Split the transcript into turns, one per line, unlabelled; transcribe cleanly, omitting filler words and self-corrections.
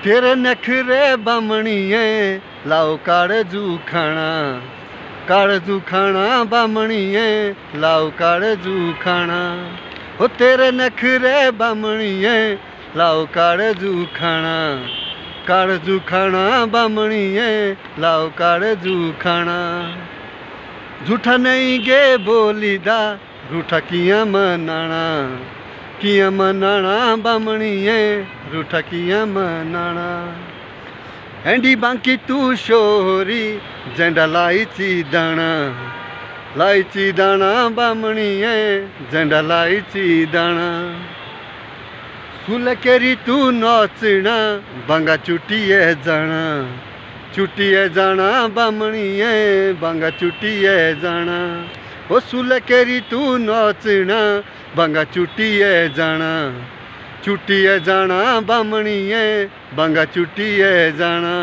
तेरे नखरे बामणिए लाओ काड़जू खाना, काड़जू खाना बामणिए लाओ काड़जू खाना। हो तेरे नखरे बामणिए लाओ काड़जू खाना, काड़जू खाना बामणिए लाओ काड़जू खाना। झूठा नहीं गे बोलीदा रूठा किया मनाना, किया मनाना बामणिए रूठा किया मनाना। एंडी बांकी तू शोरी जेंडा लाइची दाना, लाइची दाना बामणिए जेंडा लाइची दाना। सुलकेरी तू नाचना बांगा चुटिए जाना, चुटिए जाना बामणिए बांगा चुटिए जाना। ओ सुलकेरी तू नाचना बांगा चुटिए जाना, चुटिए जाना बामणिए बांगा चुटिए जाना।